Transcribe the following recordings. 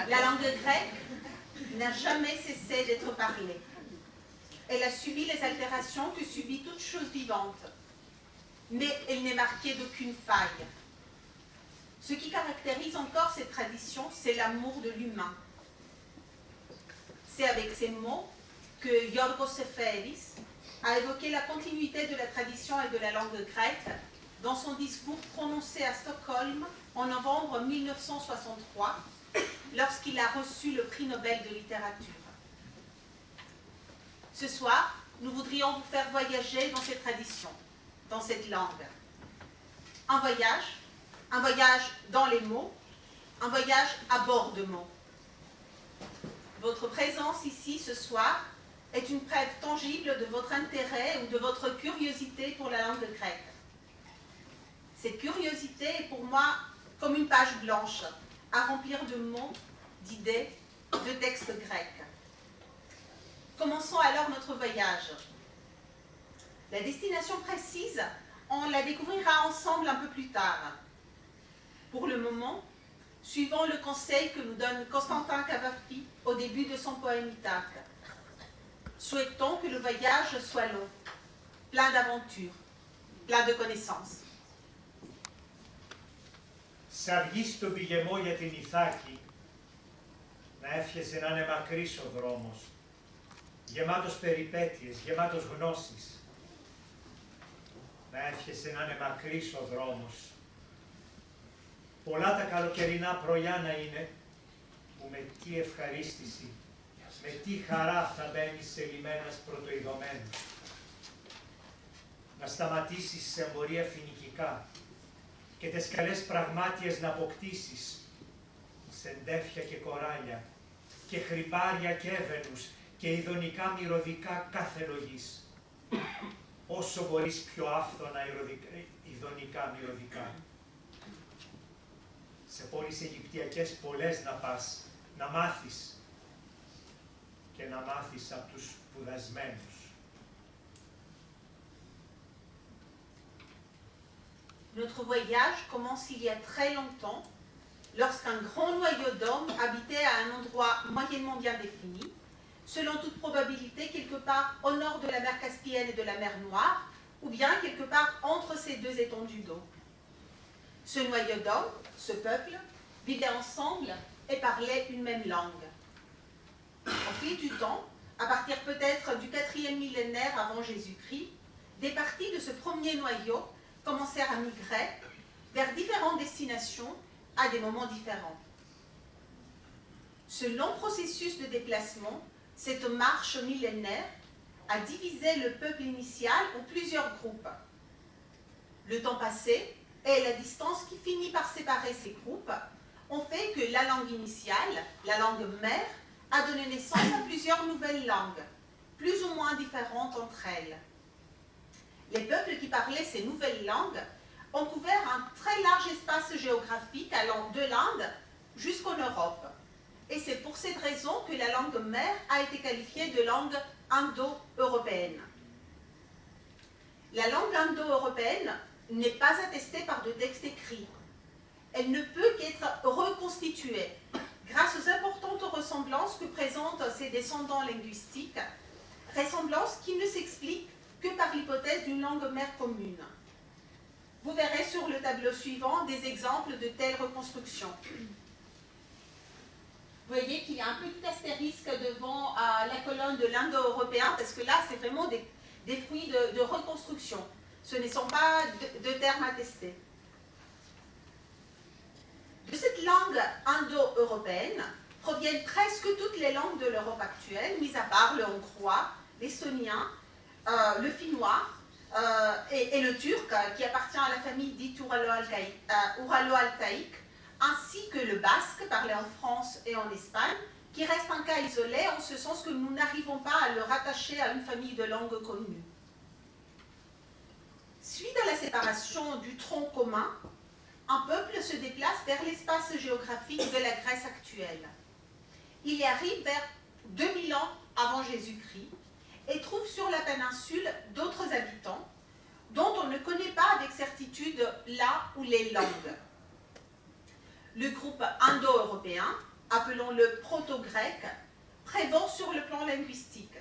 La langue grecque n'a jamais cessé d'être parlée. Elle a subi les altérations que subit toute chose vivante, mais elle n'est marquée d'aucune faille. Ce qui caractérise encore cette tradition, c'est l'amour de l'humain. C'est avec ces mots que Yorgos Seferis a évoqué la continuité de la tradition et de la langue grecque dans son discours prononcé à Stockholm en novembre 1963, lorsqu'il a reçu le prix Nobel de littérature. Ce soir, nous voudrions vous faire voyager dans cette tradition, dans cette langue. Un voyage dans les mots, un voyage à bord de mots. Votre présence ici ce soir est une preuve tangible de votre intérêt ou de votre curiosité pour la langue grecque. Cette curiosité est pour moi comme une page blanche à remplir de mots, d'idées, de textes grecs. Commençons alors notre voyage. La destination précise, on la découvrira ensemble un peu plus tard. Pour le moment, suivons le conseil que nous donne Constantin Cavafy au début de son poème Ithaque. Souhaitons que le voyage soit long, plein d'aventures, plein de connaissances. Σαν βγεις στον πηγεμό για την Ιθάκη, να εύχεσαι να είναι μακρύς ο δρόμος, γεμάτος περιπέτειες, γεμάτος γνώσεις. Να εύχεσαι να είναι μακρύς ο δρόμος. Πολλά τα καλοκαιρινά πρωιά να είναι, που με τι ευχαρίστηση, με τι χαρά θα μπαίνεις σε λιμένας πρωτοειδωμένους. Να σταματήσεις σε εμπορία φοινικικά, και τις καλές πραγμάτιες να αποκτήσεις, σε ντέφια και κοράλια, και χρυπάρια και έβαινους, και ειδονικά μυρωδικά κάθε λογής. Όσο μπορείς πιο άφθονα ειδονικά μυρωδικά. Σε πόλεις Αιγυπτιακές πολλές να πας, να μάθεις, και να μάθεις από τους σπουδασμένους. Notre voyage commence il y a très longtemps, lorsqu'un grand noyau d'hommes habitait à un endroit moyennement bien défini, selon toute probabilité quelque part au nord de la mer Caspienne et de la mer Noire, ou bien quelque part entre ces deux étendues d'eau. Ce noyau d'hommes, ce peuple, vivait ensemble et parlait une même langue. Au fil du temps, à partir peut-être du 4e millénaire avant Jésus-Christ, des parties de ce premier noyau commencèrent à migrer vers différentes destinations à des moments différents. Ce long processus de déplacement, cette marche millénaire, a divisé le peuple initial en plusieurs groupes. Le temps passé et la distance qui finit par séparer ces groupes ont fait que la langue initiale, la langue mère, a donné naissance à plusieurs nouvelles langues, plus ou moins différentes entre elles. Les peuples qui parlaient ces nouvelles langues ont couvert un très large espace géographique allant de l'Inde jusqu'en Europe. Et c'est pour cette raison que la langue mère a été qualifiée de langue indo-européenne. La langue indo-européenne n'est pas attestée par de textes écrits. Elle ne peut qu'être reconstituée grâce aux importantes ressemblances que présentent ses descendants linguistiques, ressemblances qui ne s'expliquent que par l'hypothèse d'une langue mère commune. Vous verrez sur le tableau suivant des exemples de telles reconstructions. Vous voyez qu'il y a un petit astérisque devant la colonne de l'indo-européen, parce que là, c'est vraiment des fruits de reconstruction. Ce ne sont pas de termes attestés. De cette langue indo-européenne proviennent presque toutes les langues de l'Europe actuelle, mis à part le hongrois, l'estonien, le finnois et le turc, qui appartient à la famille dite ouralo-altaïque, ainsi que le basque, parlé en France et en Espagne, qui reste un cas isolé en ce sens que nous n'arrivons pas à le rattacher à une famille de langues connues. Suite à la séparation du tronc commun, un peuple se déplace vers l'espace géographique de la Grèce actuelle. Il y arrive vers 2000 ans avant Jésus-Christ et trouve sur la péninsule d'autres habitants dont on ne connaît pas avec certitude la ou les langues. le groupe indo-européen, appelons-le proto-grec, prévaut sur le plan linguistique.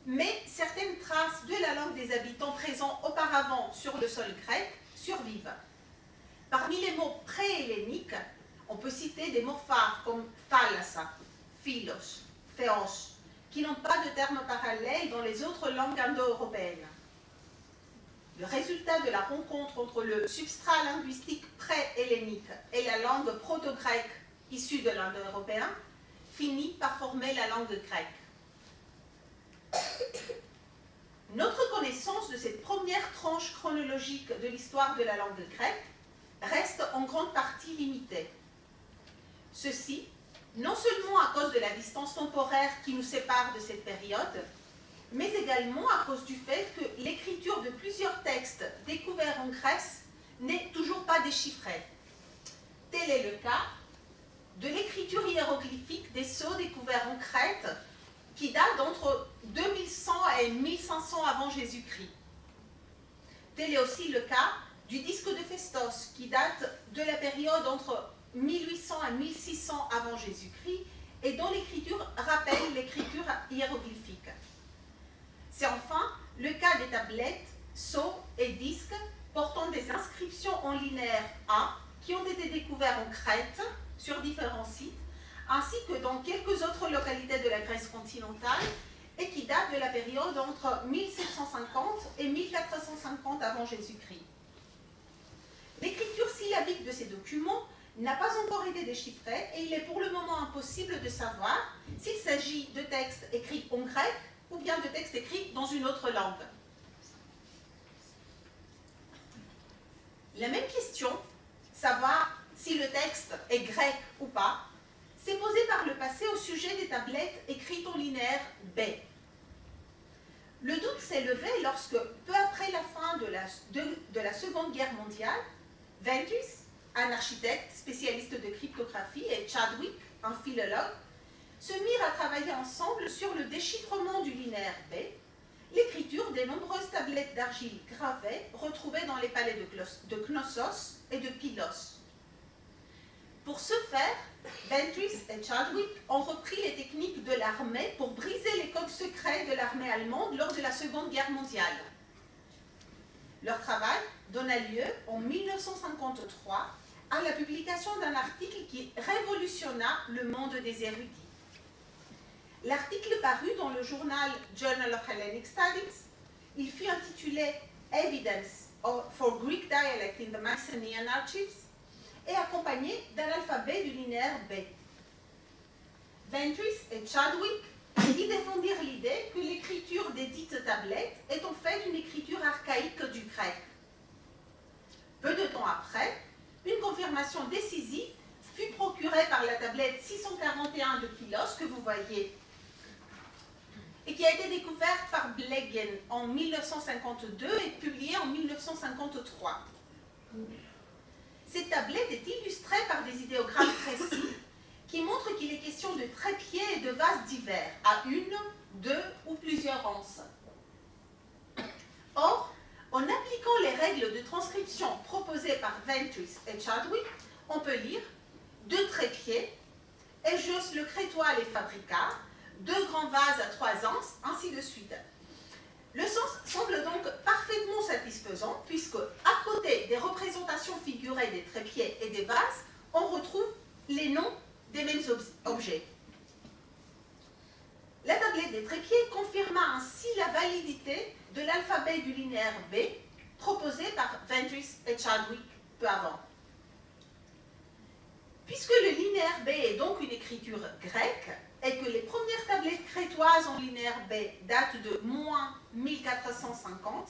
Mais certaines traces de la langue des habitants présents auparavant sur le sol grec survivent. Parmi les mots pré-helléniques, on peut citer des mots phares comme thalassa, philos, théos, qui n'ont pas de terme parallèle dans les autres langues indo-européennes. Le résultat de la rencontre entre le substrat linguistique pré-hellénique et la langue proto-grecque issue de l'indo-européen finit par former la langue grecque. Notre connaissance de cette première tranche chronologique de l'histoire de la langue grecque reste en grande partie limitée. Ceci, non seulement à cause de la distance temporaire qui nous sépare de cette période, mais également à cause du fait que l'écriture de plusieurs textes découverts en Grèce n'est toujours pas déchiffrée. Tel est le cas de l'écriture hiéroglyphique des sceaux découverts en Crète, qui date d'entre 2100 et 1500 avant Jésus-Christ. Tel est aussi le cas du disque de Phaistos, qui date de la période entre 1800 et 1600 avant Jésus-Christ, et dont l'écriture rappelle l'écriture hiéroglyphique. C'est enfin le cas des tablettes, sceaux et disques portant des inscriptions en linéaire A qui ont été découverts en Crète sur différents sites, ainsi que dans quelques autres localités de la Grèce continentale et qui datent de la période entre 1750 et 1450 avant Jésus-Christ. L'écriture syllabique de ces documents n'a pas encore été déchiffrée et il est pour le moment impossible de savoir s'il s'agit de textes écrits en grec ou bien de textes écrits dans une autre langue. La même question, savoir si le texte est grec ou pas, s'est posée par le passé au sujet des tablettes écrites en linéaire B. Le doute s'est levé lorsque, peu après la fin de la Seconde Guerre mondiale, Ventris, un architecte spécialiste de cryptographie, et Chadwick, un philologue, se mirent à travailler ensemble sur le déchiffrement du linéaire B, l'écriture des nombreuses tablettes d'argile gravées retrouvées dans les palais de Knossos et de Pylos. Pour ce faire, Ventris et Chadwick ont repris les techniques de l'armée pour briser les codes secrets de l'armée allemande lors de la Seconde Guerre mondiale. Leur travail donna lieu en 1953 à la publication d'un article qui révolutionna le monde des érudits. L'article parut dans le journal Journal of Hellenic Studies. Il fut intitulé Evidence for Greek Dialect in the Mycenaean Archives et accompagné d'un alphabet du linéaire B. Ventris et Chadwick y défendirent l'idée que l'écriture des dites tablettes est en fait une écriture archaïque du grec. Peu de temps après, une confirmation décisive fut procurée par la tablette 641 de Pylos que vous voyez et qui a été découverte par Blegen en 1952 et publiée en 1953. Cette tablette est illustrée par des idéogrammes précis qui montrent qu'il est question de trépieds et de vases divers, à une, deux ou plusieurs anses. Or, en appliquant les règles de transcription proposées par Ventris et Chadwick, on peut lire deux trépieds, Egios le Crétois les fabriqua, deux grands vases à trois anses, ainsi de suite. Le sens semble donc parfaitement satisfaisant, puisque, à côté des représentations figurées des trépieds et des vases, on retrouve les noms des mêmes objets. La tablette des trépieds confirma ainsi la validité de l'alphabet du linéaire B, proposé par Ventris et Chadwick peu avant. Puisque le linéaire B est donc une écriture grecque, et que les premières tablettes crétoises en linéaire B datent de moins 1450,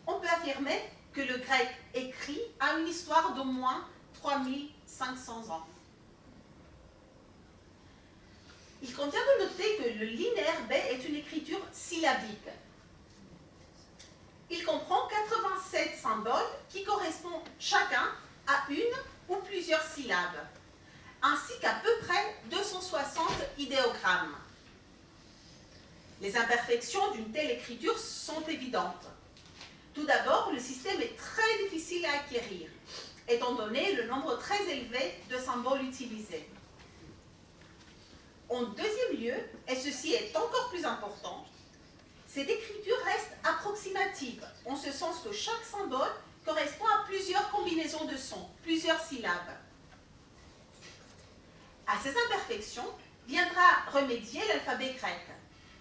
on peut affirmer que le grec écrit a une histoire d'au moins 3500 ans. Il convient de noter que le linéaire B est une écriture syllabique. Il comprend 87 symboles qui correspondent chacun à une ou plusieurs syllabes, ainsi qu'à peu près 260 idéogrammes. Les imperfections d'une telle écriture sont évidentes. Tout d'abord, le système est très difficile à acquérir, étant donné le nombre très élevé de symboles utilisés. En deuxième lieu, et ceci est encore plus important, cette écriture reste approximative, en ce sens que chaque symbole correspond à plusieurs combinaisons de sons, plusieurs syllabes. À ces imperfections viendra remédier l'alphabet grec,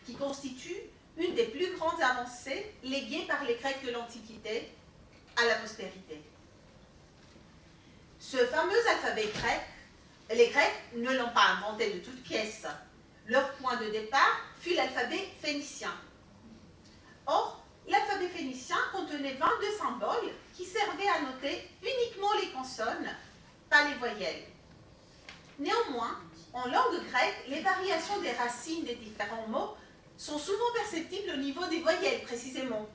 qui constitue une des plus grandes avancées léguées par les Grecs de l'Antiquité à la postérité. Ce fameux alphabet grec, les Grecs ne l'ont pas inventé de toutes pièces. Leur point de départ fut l'alphabet phénicien. Or, l'alphabet phénicien contenait 22 symboles qui servaient à noter uniquement les consonnes, pas les voyelles. Néanmoins, en langue grecque, les variations des racines des différents mots sont souvent perceptibles au niveau des voyelles, précisément.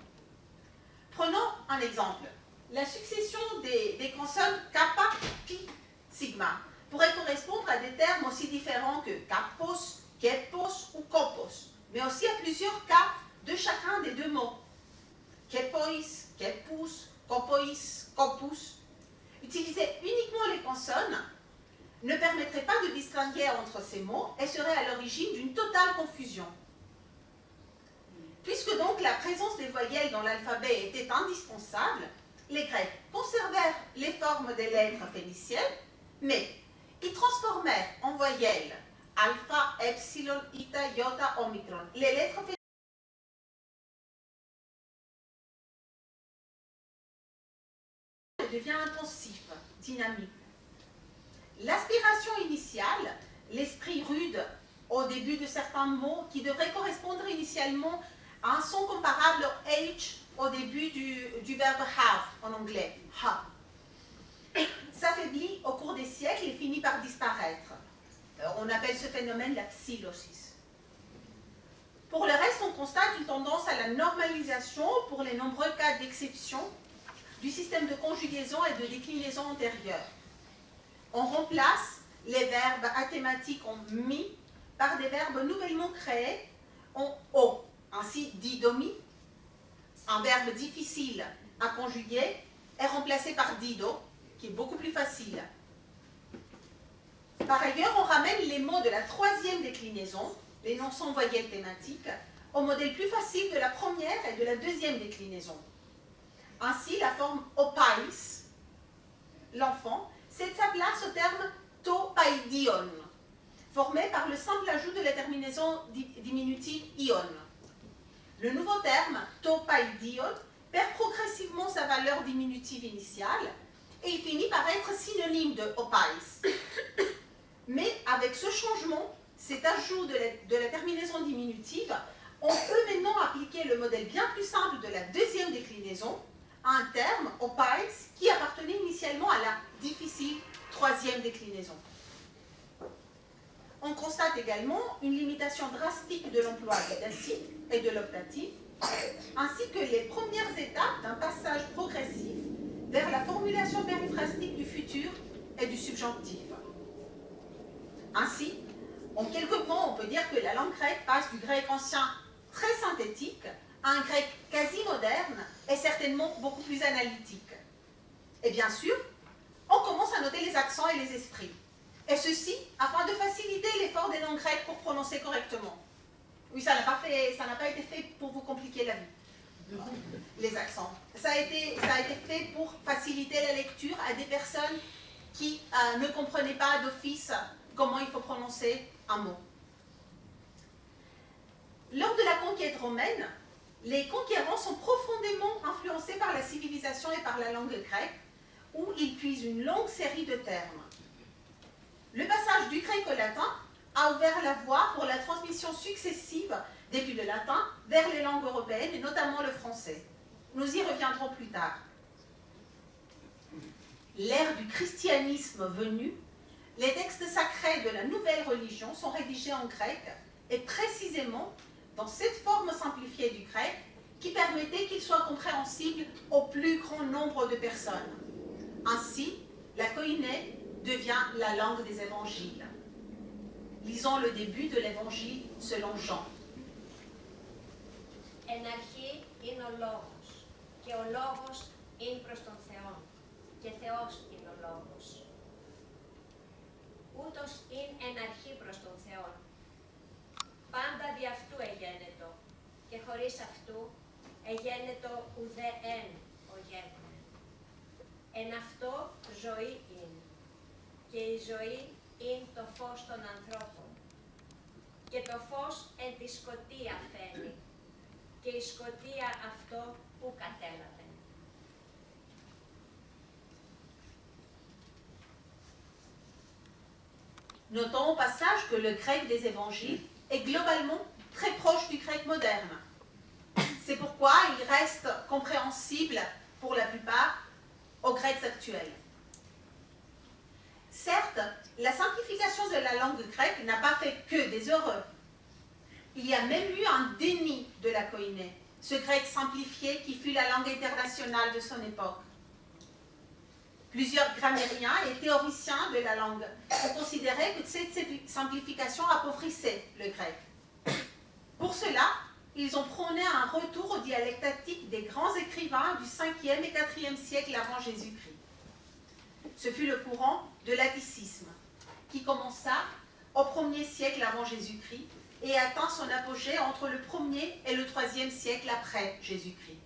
Prenons un exemple. La succession des consonnes kappa, pi, sigma pourrait correspondre à des termes aussi différents que kapos, kepos ou kopos, mais aussi à plusieurs cas de chacun des deux mots. Kepois, kepus, kopois, kopus. Utiliser uniquement les consonnes ne permettrait pas de distinguer entre ces mots et serait à l'origine d'une totale confusion. Puisque donc la présence des voyelles dans l'alphabet était indispensable, les Grecs conservèrent les formes des lettres phéniciennes, mais ils transformèrent en voyelles alpha, epsilon, eta, iota, omicron. Les lettres phéniciennes devient intensif, dynamique. L'aspiration initiale, l'esprit rude au début de certains mots qui devraient correspondre initialement à un son comparable au H au début du verbe have en anglais, ha, s'affaiblit au cours des siècles et finit par disparaître. On appelle ce phénomène la psilosis. Pour le reste, on constate une tendance à la normalisation pour les nombreux cas d'exception du système de conjugaison et de déclinaison antérieure. On remplace les verbes athématiques en mi par des verbes nouvellement créés en o. Ainsi, didomi, un verbe difficile à conjuguer, est remplacé par dido, qui est beaucoup plus facile. Par ailleurs, on ramène les mots de la troisième déclinaison, les noms sans voyelles thématiques, au modèle plus facile de la première et de la deuxième déclinaison. Ainsi, la forme opais, l'enfant, cède sa place au terme topaidion, formé par le simple ajout de la terminaison diminutive ion. Le nouveau terme topaidion perd progressivement sa valeur diminutive initiale et il finit par être synonyme de opais. Mais avec ce changement, cet ajout de la terminaison diminutive, on peut maintenant appliquer le modèle bien plus simple de la deuxième déclinaison à un terme, opais, qui appartenait initialement à la difficile troisième déclinaison. On constate également une limitation drastique de l'emploi du datif et de l'optatif, ainsi que les premières étapes d'un passage progressif vers la formulation périphrastique du futur et du subjonctif. Ainsi, en quelques mots, on peut dire que la langue grecque passe du grec ancien très synthétique à un grec quasi moderne et certainement beaucoup plus analytique. Et bien sûr, on commence à noter les accents et les esprits. Et ceci afin de faciliter l'effort des langues grecques pour prononcer correctement. Oui, ça n'a pas été fait pour vous compliquer la vie, les accents. Ça a été fait pour faciliter la lecture à des personnes qui ne comprenaient pas d'office comment il faut prononcer un mot. Lors de la conquête romaine, les conquérants sont profondément influencés par la civilisation et par la langue grecque, où ils puisent une longue série de termes. Le passage du grec au latin a ouvert la voie pour la transmission successive, depuis le latin, vers les langues européennes, et notamment le français. Nous y reviendrons plus tard. L'ère du christianisme venue, les textes sacrés de la nouvelle religion sont rédigés en grec, et précisément dans cette forme simplifiée du grec, qui permettait qu'il soit compréhensible au plus grand nombre de personnes. Ainsi, la koiné devient la langue des évangiles. Lisons le début de l'évangile selon Jean. Εν αρχή είναι ο Λόγος, και ο Λόγος είναι προς τον Θεό, και Θεός είναι ο Λόγος. ούτως ειν εν αρχή προς τον Θεόν. Πάντα δι' αυτού εγένετο, και χωρίς αυτού εγένετο ουδέ εν ο γέννη. Εν αυτό ζωή είναι, και η ζωή είναι το φως των ανθρώπων. Και το φως εν τη σκοτία φαίνει, και η σκοτία αυτό που κατέλαβε. Notons au passage que le grec des évangiles est globalement très proche du grec moderne. C'est pourquoi il reste compréhensible pour la plupart aux Grecs actuels. Certes, la simplification de la langue grecque n'a pas fait que des heureux. Il y a même eu un déni de la koiné, ce grec simplifié qui fut la langue internationale de son époque. Plusieurs grammairiens et théoriciens de la langue ont considéré que cette simplification appauvrissait le grec. Pour cela, ils ont prôné un retour au dialectatique des grands écrivains du 5e et 4e siècle avant Jésus-Christ. Ce fut le courant de l'atticisme, qui commença au 1er siècle avant Jésus-Christ et atteint son apogée entre le 1er et le 3e siècle après Jésus-Christ.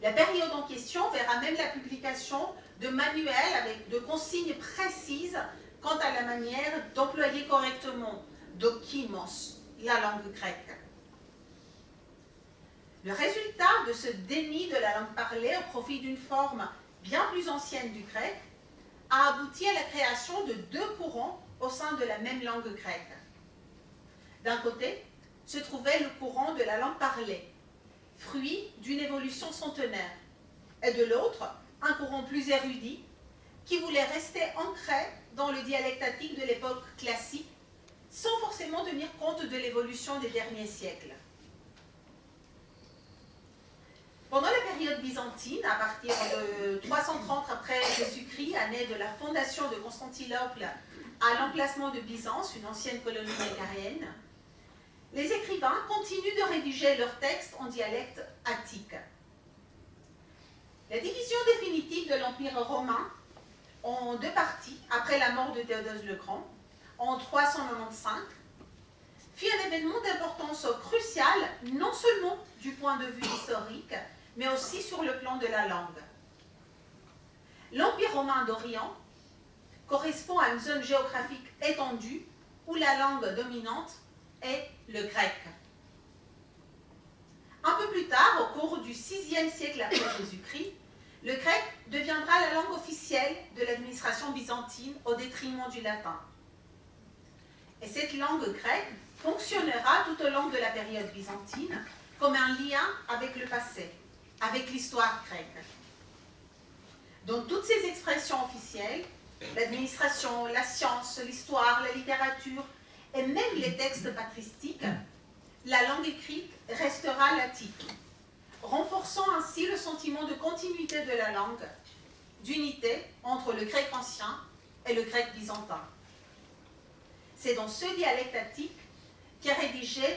La période en question verra même la publication de manuels avec de consignes précises quant à la manière d'employer correctement dokimos, la langue grecque. Le résultat de ce déni de la langue parlée au profit d'une forme bien plus ancienne du grec a abouti à la création de deux courants au sein de la même langue grecque. D'un côté se trouvait le courant de la langue parlée, fruit d'une évolution centenaire, et de l'autre, un courant plus érudit qui voulait rester ancré dans le dialectatique de l'époque classique sans forcément tenir compte de l'évolution des derniers siècles. Pendant la période byzantine, à partir de 330 après Jésus-Christ, année de la fondation de Constantinople à l'emplacement de Byzance, une ancienne colonie bulgarienne, les écrivains continuent de rédiger leurs textes en dialecte attique. La division définitive de l'Empire romain en deux parties, après la mort de Théodose le Grand, en 395, fut un événement d'importance cruciale, non seulement du point de vue historique, mais aussi sur le plan de la langue. L'Empire romain d'Orient correspond à une zone géographique étendue où la langue dominante est le grec. Un peu plus tard, au cours du 6e siècle après Jésus-Christ, le grec deviendra la langue officielle de l'administration byzantine au détriment du latin. Et cette langue grecque fonctionnera tout au long de la période byzantine comme un lien avec le passé, avec l'histoire grecque. Dans toutes ces expressions officielles, l'administration, la science, l'histoire, la littérature et même les textes patristiques, la langue écrite restera l'attique, renforçant ainsi le sentiment de continuité de la langue, d'unité entre le grec ancien et le grec byzantin. C'est dans ce dialecte attique qu'est rédigé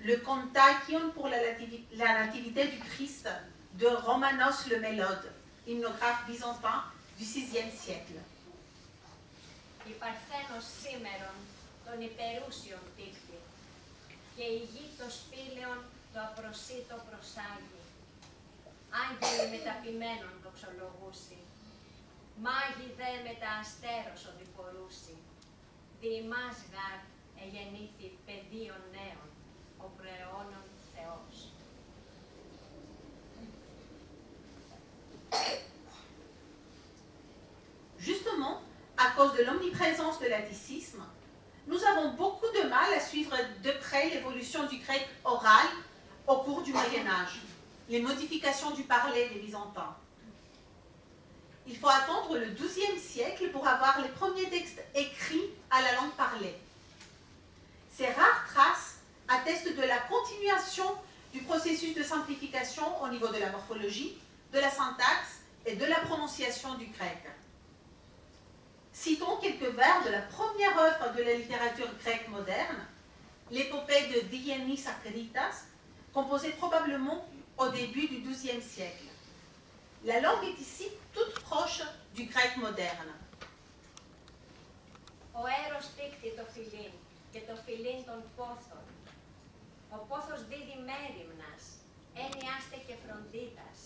le Kontakion pour la nativité du Christ de Romanos le Mélode, hymnographe byzantin du 6e siècle. Η Παρθένος σήμερον των υπερούσιων τύχθη, και η γη το σπήλαιον το απροσίτο προσάγει. Άγγελοι μεταπημένων δοξολογούσι, μάγοι δε με τα αστέρος οδηπορούσι. Δι' ημάς γάρ εγεννήθη παιδίων νέων, ο προαιώνων Θεός. Justement, à cause de l'omniprésence de l'atticisme, nous avons beaucoup de mal à suivre de près l'évolution du grec oral au cours du Moyen-Âge, les modifications du parler des Byzantins. Il faut attendre le XIIe siècle pour avoir les premiers textes écrits à la langue parlée. Ces rares traces attestent de la continuation du processus de simplification au niveau de la morphologie, de la syntaxe et de la prononciation du grec. Citons quelques vers de la première œuvre de la littérature grecque moderne, l'épopée de Dionysos Akritas, composée probablement au début du XIIe siècle. La langue est ici toute proche du grec moderne. Ο έρος τύκτη το φιλήν και το φιλήν των πόθων. Ο πόθος δίδει μέριμνας, ένιάστε και φροντίδας.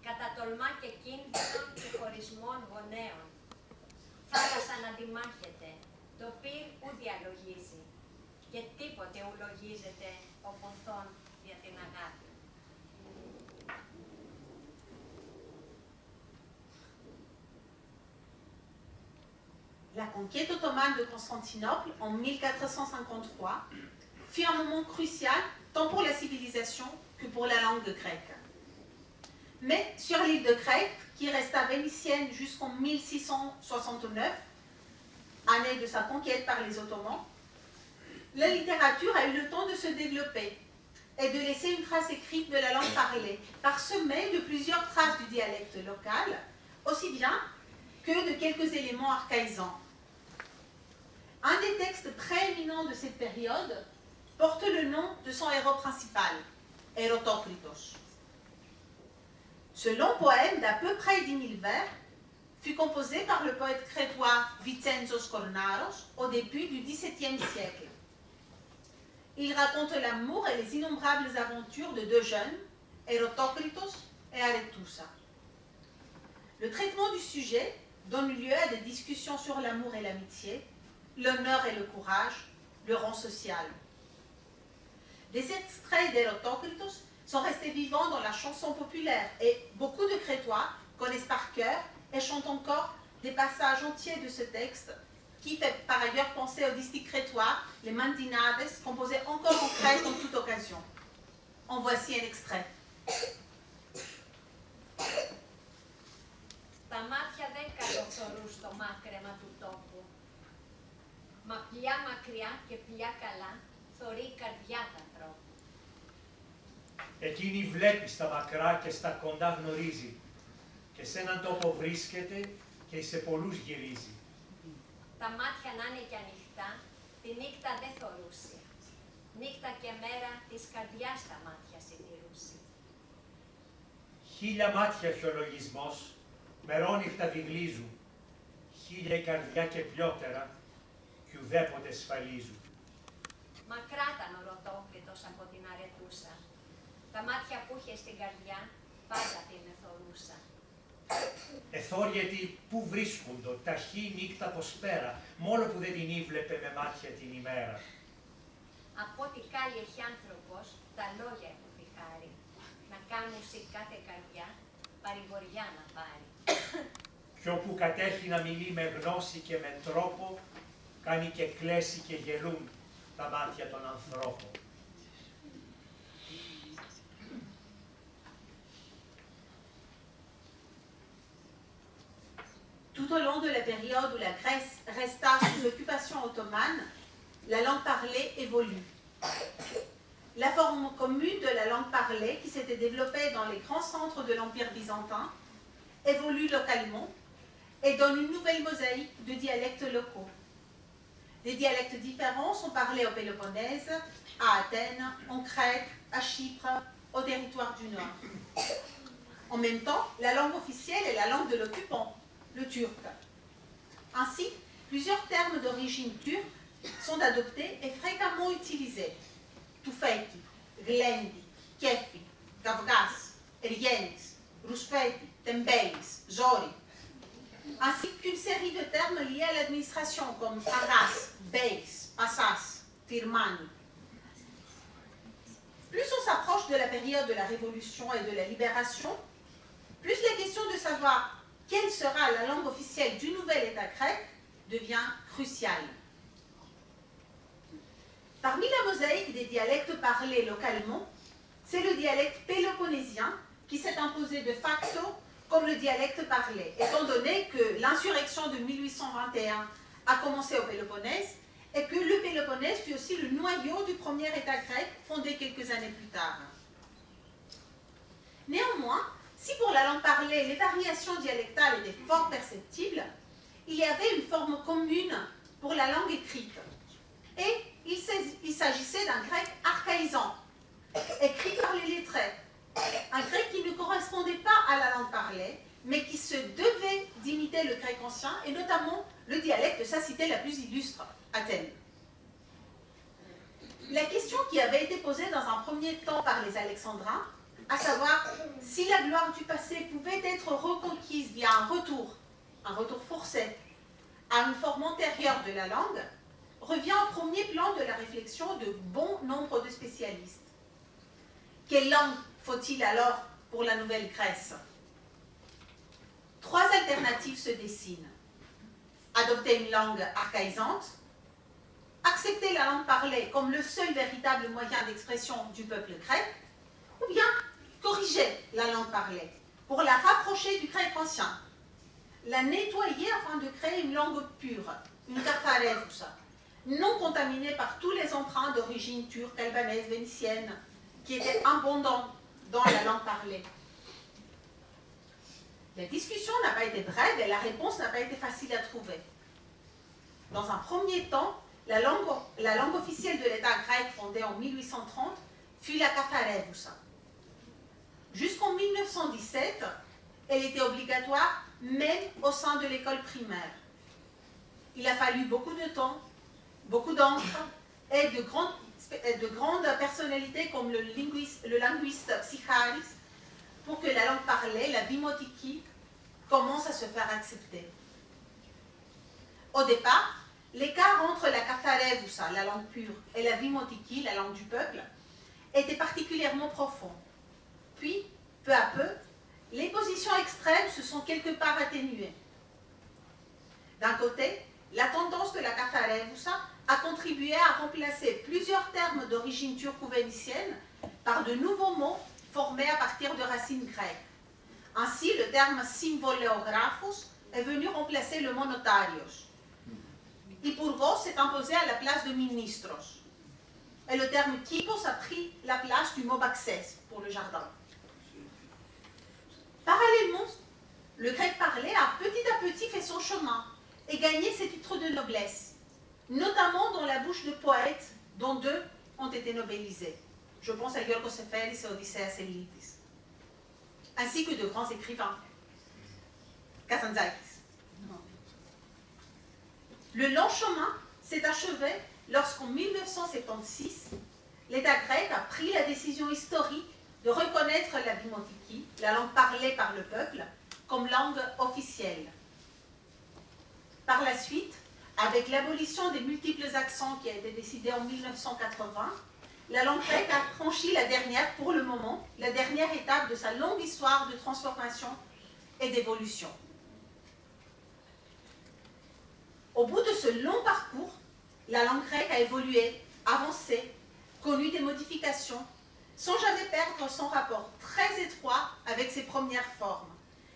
Κατατολμά και κίνδυνων και χωρισμών γονέων. Θάλασσα να αντιμάχεται, το πυρ ου διαλογίζει και τίποτε ου λογίζεται ο ποθών για την αγάπη. La conquête ottomane de Constantinople en 1453 fut un moment crucial tant pour la civilisation que pour la langue grecque. Mais sur l'île de Crète, qui resta vénitienne jusqu'en 1669, année de sa conquête par les Ottomans, la littérature a eu le temps de se développer et de laisser une trace écrite de la langue parlée, parsemée de plusieurs traces du dialecte local, aussi bien que de quelques éléments archaïsants. Un des textes prééminents de cette période porte le nom de son héros principal, Eratokritos. Ce long poème d'à peu près 10 000 vers fut composé par le poète crétois Vitsentzos Kornaros au début du XVIIe siècle. Il raconte l'amour et les innombrables aventures de deux jeunes, Eratokritos et Arethusa. Le traitement du sujet donne lieu à des discussions sur l'amour et l'amitié, l'honneur et le courage, le rang social. Des extraits d'Eratokritos sont restés vivants dans la chanson populaire et beaucoup de Crétois connaissent par cœur et chantent encore des passages entiers de ce texte qui fait par ailleurs penser au distique crétois, les mandinades, composés encore en Crète en toute occasion. En voici un extrait. Τα μάτια δεν καλοθωρούν στο μάκρεμα του τόπου. Μα πλιά μακριά και πλιά καλά θωρεί η καρδιά του ανθρώπου. Εκείνη βλέπει στα μακρά και στα κοντά γνωρίζει και σε έναν τόπο βρίσκεται και σε πολλούς γυρίζει. Τα μάτια να είναι και ανοιχτά, τη νύχτα δεν θωρούσε. Νύχτα και μέρα της καρδιάς τα μάτια συντηρούσε. Χίλια μάτια έχει ο λογισμός, μερόνυχτα βιγλίζουν. Χίλια η καρδιά και πιότερα, κι ουδέποτε σφαλίζουν. Μακρά ήταν ο Ρωτόκριτος από την Αρετούσα. Τα μάτια που είχε στην καρδιά πάντα την εθωρούσα. Εθόριετη πού βρίσκοντο, ταχύ νύχτα πως πέρα, μόνο που δεν την ήβλεπε με μάτια την ημέρα. Από ό,τι κάλλη έχει άνθρωπος, τα λόγια έχουν τη χάρη. Να κάνουν σε κάθε καρδιά παρηγοριά να πάρει. Κι όπου κατέχει να μιλεί με γνώση και με τρόπο, κάνει και κλέσει και γελούν τα μάτια των ανθρώπων. Tout au long de la période où la Grèce resta sous occupation ottomane, la langue parlée évolue. La forme commune de la langue parlée, qui s'était développée dans les grands centres de l'Empire byzantin, évolue localement et donne une nouvelle mosaïque de dialectes locaux. Des dialectes différents sont parlés au Péloponnèse, à Athènes, en Crète, à Chypre, au territoire du Nord. En même temps, la langue officielle est la langue de l'occupant, le turc. Ainsi, plusieurs termes d'origine turque sont adoptés et fréquemment utilisés. Tufeti, Glendi, Kefi, Kavgas, Erienis, Rousfeti, Tembelis, Zori, ainsi qu'une série de termes liés à l'administration comme Arras, Beis, Assas, Firmani. Plus on s'approche de la période de la Révolution et de la Libération, plus la question de savoir quelle sera la langue officielle du nouvel État grec devient cruciale. Parmi la mosaïque des dialectes parlés localement, c'est le dialecte péloponnésien qui s'est imposé de facto comme le dialecte parlé, étant donné que l'insurrection de 1821 a commencé au Péloponnèse et que le Péloponnèse fut aussi le noyau du premier État grec fondé quelques années plus tard. Néanmoins, si pour la langue parlée les variations dialectales étaient fort perceptibles, il y avait une forme commune pour la langue écrite. Et il s'agissait d'un grec archaïsant, écrit par les lettrés. Un grec qui ne correspondait pas à la langue parlée, mais qui se devait d'imiter était le grec ancien, et notamment le dialecte de sa cité la plus illustre, Athènes. La question qui avait été posée dans un premier temps par les Alexandrins, à savoir si la gloire du passé pouvait être reconquise via un retour forcé à une forme antérieure de la langue, revient au premier plan de la réflexion de bon nombre de spécialistes. Quelle langue faut-il alors pour la Nouvelle Grèce? 3 alternatives se dessinent. Adopter une langue archaïsante, accepter la langue parlée comme le seul véritable moyen d'expression du peuple grec, ou bien corriger la langue parlée pour la rapprocher du grec ancien, la nettoyer afin de créer une langue pure, une katharevousa, non contaminée par tous les emprunts d'origine turque, albanaise, vénitienne, qui étaient abondants dans la langue parlée. La discussion n'a pas été brève et la réponse n'a pas été facile à trouver. Dans un premier temps, la langue officielle de l'État grec fondé en 1830 fut la katharevousa. Jusqu'en 1917, elle était obligatoire même au sein de l'école primaire. Il a fallu beaucoup de temps, beaucoup d'encre et de grandes personnalités comme le linguiste Psycharis pour que la langue parlée, la vimotiki, commence à se faire accepter. Au départ, l'écart entre la katharevousa, la langue pure, et la vimotiki, la langue du peuple, était particulièrement profond. Puis, peu à peu, les positions extrêmes se sont quelque part atténuées. D'un côté, la tendance de la katharevousa a contribué à remplacer plusieurs termes d'origine turco-vénitienne par de nouveaux mots formés à partir de racines grecques. Ainsi, le terme symboleographos est venu remplacer le mot notarios. Hypurgos s'est imposé à la place de ministros. Et le terme kypos a pris la place du mot baxès pour le jardin. Parallèlement, le grec parlé a petit à petit fait son chemin et gagné ses titres de noblesse, notamment dans la bouche de poètes dont 2 ont été nobelisés. Je pense à Yorgos Seferis et Odysseas Elitis, ainsi que de grands écrivains, Kazantzakis. Le long chemin s'est achevé lorsqu'en 1976, l'État grec a pris la décision historique de reconnaître la vimotiki, la langue parlée par le peuple, comme langue officielle. Par la suite, avec l'abolition des multiples accents qui a été décidée en 1980, la langue grecque a franchi pour le moment, la dernière étape de sa longue histoire de transformation et d'évolution. Au bout de ce long parcours, la langue grecque a évolué, avancé, connu des modifications, sans jamais perdre son rapport très étroit avec ses premières formes,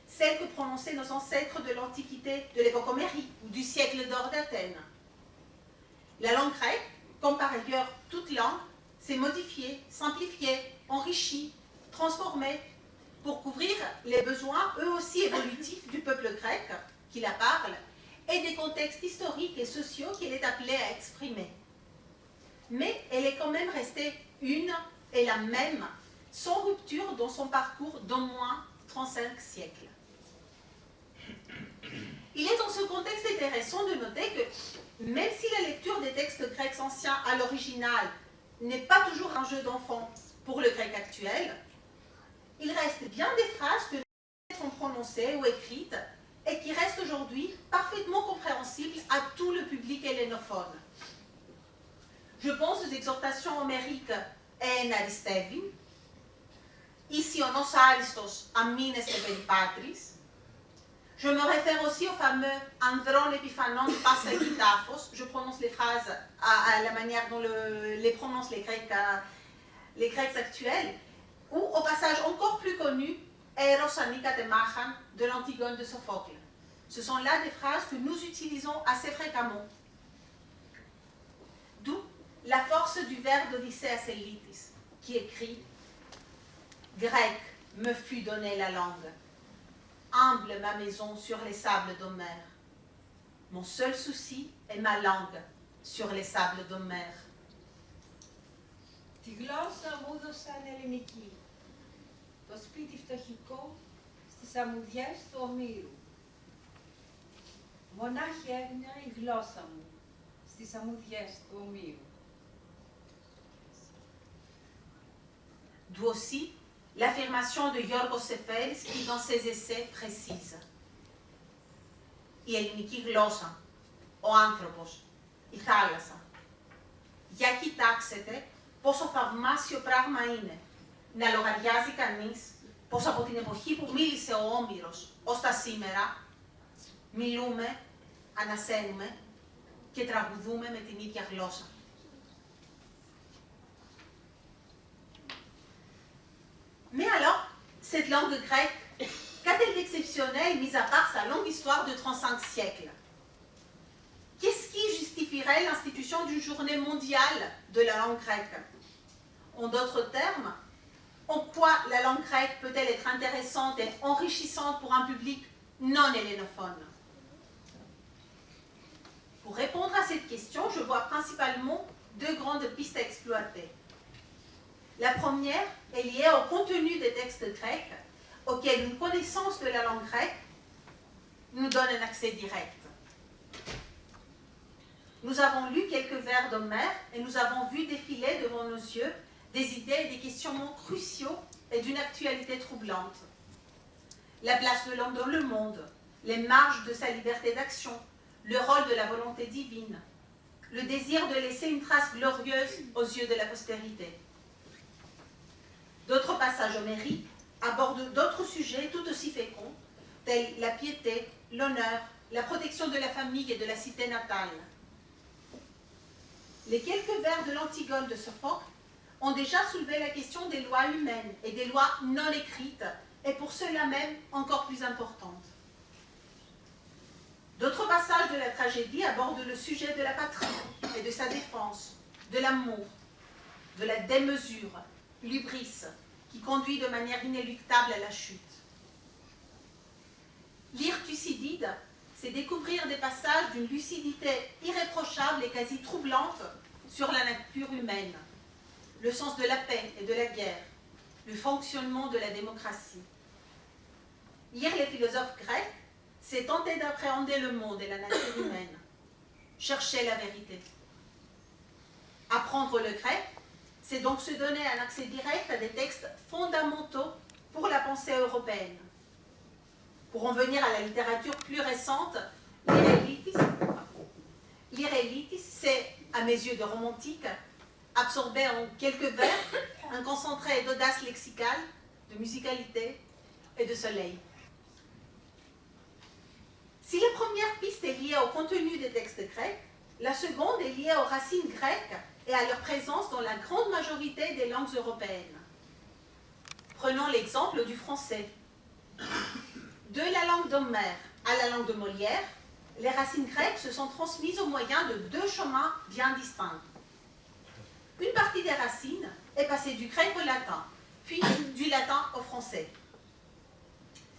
celles que prononçaient nos ancêtres de l'Antiquité, de l'époque homérique ou du siècle d'or d'Athènes. La langue grecque, comme par ailleurs toute langue, s'est modifiée, simplifiée, enrichie, transformée pour couvrir les besoins, eux aussi évolutifs, du peuple grec qui la parle et des contextes historiques et sociaux qu'elle est appelée à exprimer. Mais elle est quand même restée une et la même, sans rupture dans son parcours d'au moins 35 siècles. Il est dans ce contexte intéressant de noter que, même si la lecture des textes grecs anciens à l'original n'est pas toujours un jeu d'enfant pour le grec actuel, il reste bien des phrases que sont prononcées ou écrites et qui restent aujourd'hui parfaitement compréhensibles à tout le public hellénophone. Je pense aux exhortations homériques en Aristevin, Isionos Aristos amínese peri patris. Je me réfère aussi au fameux Andron epiphanon passa kitafos. Je prononce les phrases à la manière dont les prononcent les Grecs actuels, ou au passage encore plus connu, Eros anikatemachan de l'Antigone de Sophocle. Ce sont là des phrases que nous utilisons assez fréquemment. D'où la force du vers d'Odysseas Elitis, qui écrit « Grec, me fut donnée la langue, humble ma maison sur les sables d'Homère. Mon seul souci est ma langue sur les sables d'Homère. » Τη γλώσσα μου έδωσαν ελληνική, το σπίτι φτωχικό στις αμμουδιές του Ομήρου. Μονάχη έγνοια η γλώσσα μου στις αμμουδιές του ομοίου. D'où aussi l'affirmation de Γιώργος Σεφέλης qui dans ses essais précise η ελληνική γλώσσα, ο άνθρωπος, η θάλασσα. Για κοιτάξτε πόσο θαυμάσιο πράγμα είναι να λογαριάζει κανείς πως από την εποχή που μίλησε ο Όμηρος ως τα σήμερα, μιλούμε, ανασένουμε και τραγουδούμε με την ίδια γλώσσα. Mais alors, cette langue grecque, qu'a-t-elle d'exceptionnel, mis à part sa longue histoire de 35 siècles? Qu'est-ce qui justifierait l'institution d'une journée mondiale de la langue grecque? En d'autres termes, en quoi la langue grecque peut-elle être intéressante et enrichissante pour un public non hellénophone? Pour répondre à cette question, je vois principalement deux grandes pistes à exploiter. La première est liée au contenu des textes grecs, auxquels une connaissance de la langue grecque nous donne un accès direct. Nous avons lu quelques vers d'Homère et nous avons vu défiler devant nos yeux des idées et des questionnements cruciaux et d'une actualité troublante. La place de l'homme dans le monde, les marges de sa liberté d'action, le rôle de la volonté divine, le désir de laisser une trace glorieuse aux yeux de la postérité. D'autres passages homériques abordent d'autres sujets tout aussi féconds, tels la piété, l'honneur, la protection de la famille et de la cité natale. Les quelques vers de l'Antigone de Sophocle ont déjà soulevé la question des lois humaines et des lois non écrites, et pour cela même encore plus importantes. D'autres passages de la tragédie abordent le sujet de la patrie et de sa défense, de l'amour, de la démesure, l'hubris, qui conduit de manière inéluctable à la chute. Lire Thucydide, c'est découvrir des passages d'une lucidité irréprochable et quasi troublante sur la nature humaine, le sens de la paix et de la guerre, le fonctionnement de la démocratie. Lire les philosophes grecs, c'est tenter d'appréhender le monde et la nature humaine, chercher la vérité. Apprendre le grec, c'est donc se donner un accès direct à des textes fondamentaux pour la pensée européenne. Pour en venir à la littérature plus récente, l'Irelitis, c'est, à mes yeux de romantique, absorber en quelques vers un concentré d'audace lexicale, de musicalité et de soleil. Si la première piste est liée au contenu des textes grecs, la seconde est liée aux racines grecques et à leur présence dans la grande majorité des langues européennes. Prenons l'exemple du français. De la langue d'Homère à la langue de Molière, les racines grecques se sont transmises au moyen de deux chemins bien distincts. Une partie des racines est passée du grec au latin, puis du latin au français.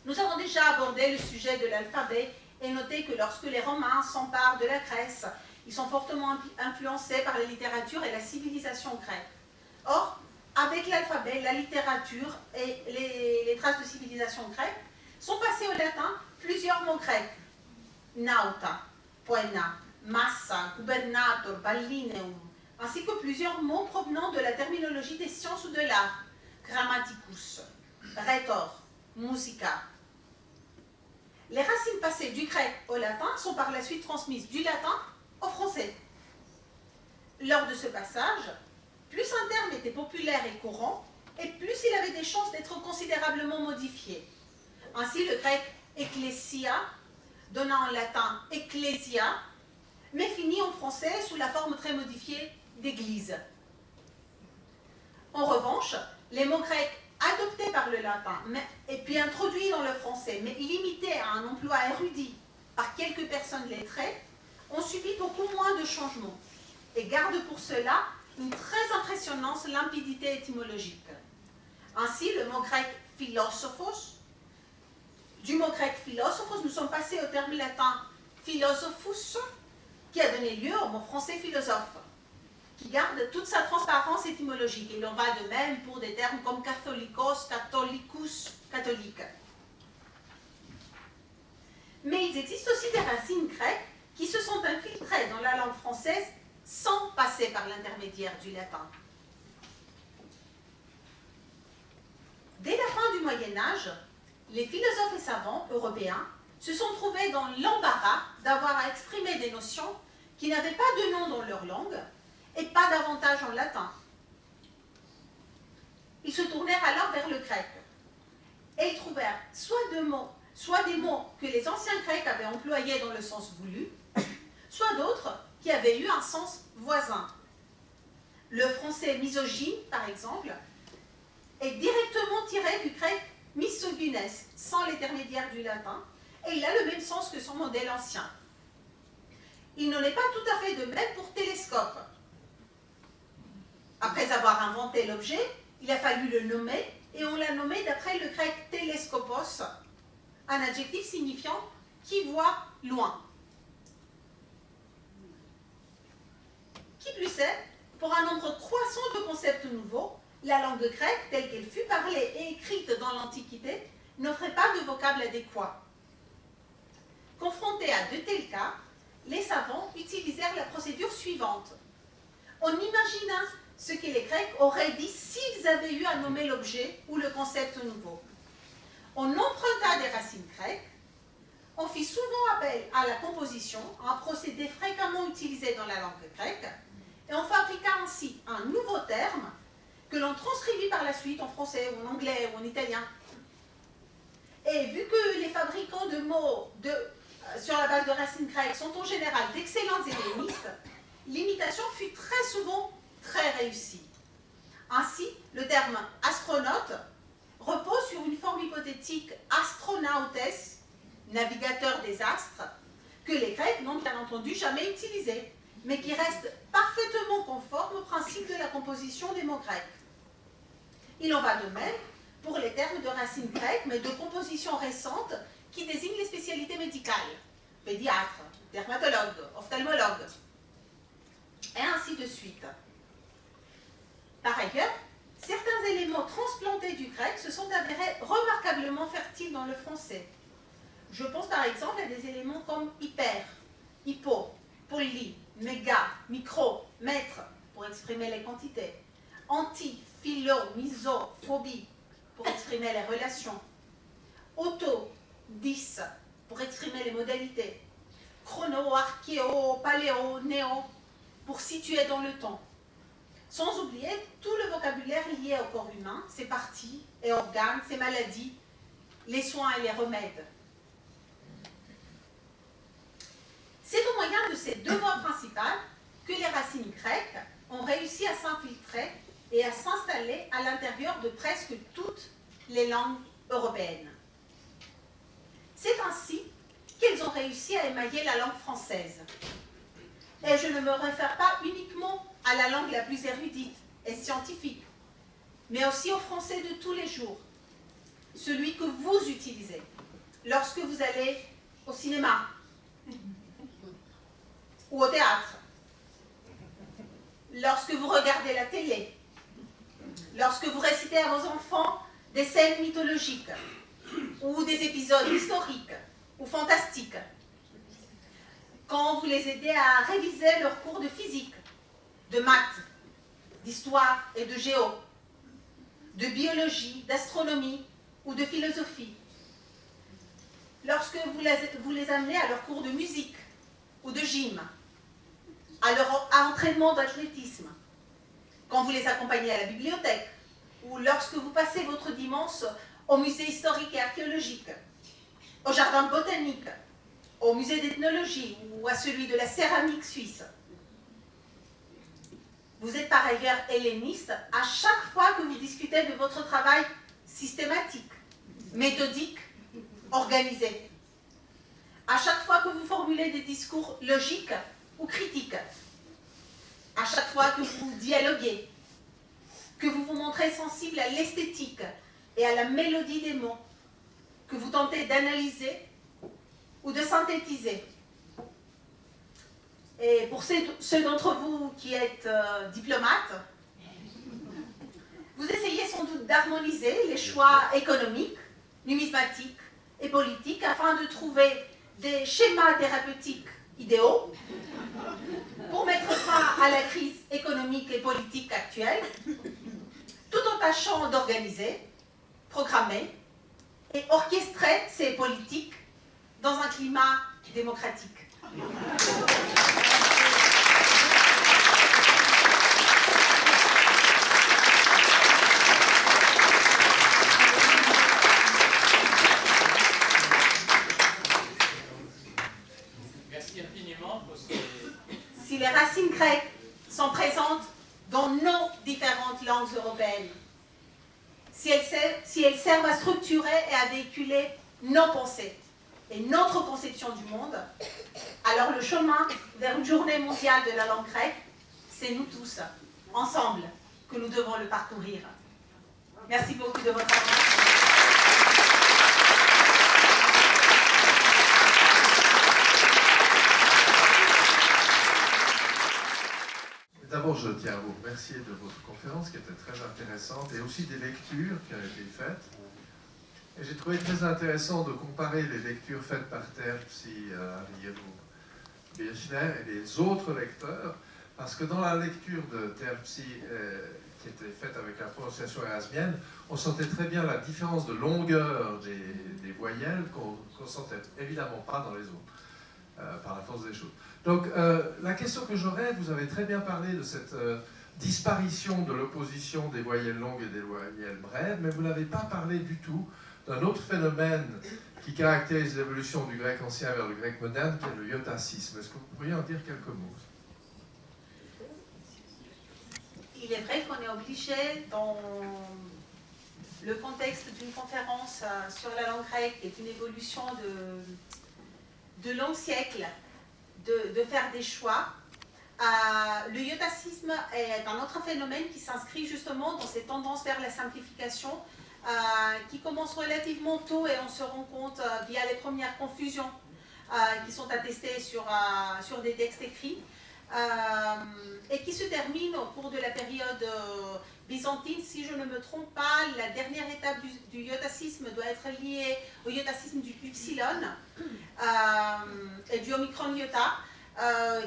Nous avons déjà abordé le sujet de l'alphabet et noté que lorsque les Romains s'emparent de la Grèce, ils sont fortement influencés par la littérature et la civilisation grecque. Or, avec l'alphabet, la littérature et les traces de civilisation grecque, sont passés au latin plusieurs mots grecs. Nauta, poena, massa, gubernator, ballineum, ainsi que plusieurs mots provenant de la terminologie des sciences ou de l'art. Grammaticus, rhétor, musica. Les racines passées du grec au latin sont par la suite transmises du latin au français. Lors de ce passage, plus un terme était populaire et courant, et plus il avait des chances d'être considérablement modifié. Ainsi, le grec ecclesia, donnant en latin ecclesia, mais finit en français sous la forme très modifiée d'église. En revanche, les mots grecs adoptés par le latin et puis introduits dans le français, mais limités à un emploi érudit par quelques personnes lettrées, ont subi beaucoup moins de changements et gardent pour cela une très impressionnante limpidité étymologique. Ainsi, le mot grec philosophos, du mot grec philosophos, nous sommes passés au terme latin philosophus, qui a donné lieu au mot français philosophe, qui garde toute sa transparence étymologique. Il en va de même pour des termes comme catholicos, catholicus, catholique. Mais il existe aussi des racines grecques qui se sont infiltrées dans la langue française sans passer par l'intermédiaire du latin. Dès la fin du Moyen-Âge, les philosophes et savants européens se sont trouvés dans l'embarras d'avoir à exprimer des notions qui n'avaient pas de nom dans leur langue et pas davantage en latin. Ils se tournèrent alors vers le grec et ils trouvèrent soit des mots que les anciens Grecs avaient employés dans le sens voulu, soit d'autres qui avaient eu un sens voisin. Le français misogyne, par exemple, est directement tiré du grec misogynes, sans l'intermédiaire du latin, et il a le même sens que son modèle ancien. Il n'en est pas tout à fait de même pour télescope. Après avoir inventé l'objet, il a fallu le nommer, et on l'a nommé d'après le grec télescopos, un adjectif signifiant « qui voit loin ». Qui plus est, pour un nombre croissant de concepts nouveaux, la langue grecque, telle qu'elle fut parlée et écrite dans l'Antiquité, n'offrait pas de vocable adéquat. Confrontés à de tels cas, les savants utilisèrent la procédure suivante. On imagina ce que les Grecs auraient dit s'ils avaient eu à nommer l'objet ou le concept nouveau. On emprunta des racines grecques, on fit souvent appel à la composition, un procédé fréquemment utilisé dans la langue grecque, et on fabriqua ainsi un nouveau terme que l'on transcrivit par la suite en français, ou en anglais, ou en italien. Et vu que les fabricants de mots sur la base de racines grecques sont en général d'excellents hellénistes, l'imitation fut très souvent très réussie. Ainsi, le terme astronaute repose sur une forme hypothétique astronautes, navigateur des astres, que les Grecs n'ont bien entendu jamais utilisé, mais qui reste parfaitement conforme au principe de la composition des mots grecs. Il en va de même pour les termes de racines grecques, mais de composition récente, qui désignent les spécialités médicales, pédiatre, dermatologue, ophtalmologue, et ainsi de suite. Par ailleurs, certains éléments transplantés du grec se sont avérés remarquablement fertiles dans le français. Je pense par exemple à des éléments comme hyper, hypo, poly, méga, micro, mètre, pour exprimer les quantités, anti, philo, miso, phobie, pour exprimer les relations, auto, 10, pour exprimer les modalités, chrono, archéo, paléo, néo, pour situer dans le temps. Sans oublier tout le vocabulaire lié au corps humain, ses parties et organes, ses maladies, les soins et les remèdes. C'est au moyen de ces deux voies principales que les racines grecques ont réussi à s'infiltrer et à s'installer à l'intérieur de presque toutes les langues européennes. C'est ainsi qu'elles ont réussi à émailler la langue française. Et je ne me réfère pas uniquement à la langue la plus érudite et scientifique, mais aussi au français de tous les jours, celui que vous utilisez lorsque vous allez au cinéma ou au théâtre, lorsque vous regardez la télé, lorsque vous récitez à vos enfants des scènes mythologiques ou des épisodes historiques ou fantastiques, quand vous les aidez à réviser leurs cours de physique, de maths, d'histoire et de géo, de biologie, d'astronomie ou de philosophie, lorsque vous les amenez à leurs cours de musique ou de gym, à leur entraînement d'athlétisme, quand vous les accompagnez à la bibliothèque, ou lorsque vous passez votre dimanche au musée historique et archéologique, au jardin botanique, au musée d'ethnologie ou à celui de la céramique suisse. Vous êtes par ailleurs helléniste à chaque fois que vous discutez de votre travail systématique, méthodique, organisé. À chaque fois que vous formulez des discours logiques ou critiques. À chaque fois que vous dialoguez, que vous vous montrez sensible à l'esthétique et à la mélodie des mots, que vous tentez d'analyser ou de synthétiser. Et pour ceux d'entre vous qui êtes diplomates, vous essayez sans doute d'harmoniser les choix économiques, numismatiques et politiques afin de trouver des schémas thérapeutiques idéaux pour mettre fin à la crise économique et politique actuelle, tout en tâchant d'organiser, programmer et orchestrer ces politiques dans un climat démocratique. Merci infiniment pour ces... Si les racines grecques sont présentes dans nos différentes langues européennes, si elles servent à structurer et à véhiculer nos pensées et notre conception du monde, alors le chemin vers une journée mondiale de la langue grecque, c'est nous tous, ensemble, que nous devons le parcourir. Merci beaucoup de votre attention. D'abord, je tiens à vous remercier de votre conférence qui était très intéressante et aussi des lectures qui ont été faites. Et j'ai trouvé très intéressant de comparer les lectures faites par Terpsy, Ariel Birchner et les autres lecteurs, parce que dans la lecture de Terpsy, qui était faite avec la prononciation érasmienne, on sentait très bien la différence de longueur des voyelles qu'on ne sentait évidemment pas dans les autres, par la force des choses. Donc, la question que j'aurais, vous avez très bien parlé de cette disparition de l'opposition des voyelles longues et des voyelles brèves, mais vous n'avez pas parlé du tout d'un autre phénomène qui caractérise l'évolution du grec ancien vers le grec moderne, qui est le iotacisme. Est-ce que vous pourriez en dire quelques mots? Il est vrai qu'on est obligé, dans le contexte d'une conférence sur la langue grecque et d'une évolution de longs siècles, de faire des choix. Le iotacisme est un autre phénomène qui s'inscrit justement dans ces tendances vers la simplification qui commencent relativement tôt et on se rend compte via les premières confusions qui sont attestées sur des textes écrits et qui se terminent au cours de la période byzantine. Si je ne me trompe pas, la dernière étape du iotacisme doit être liée au iotacisme du Upsilon et du Omicron iota,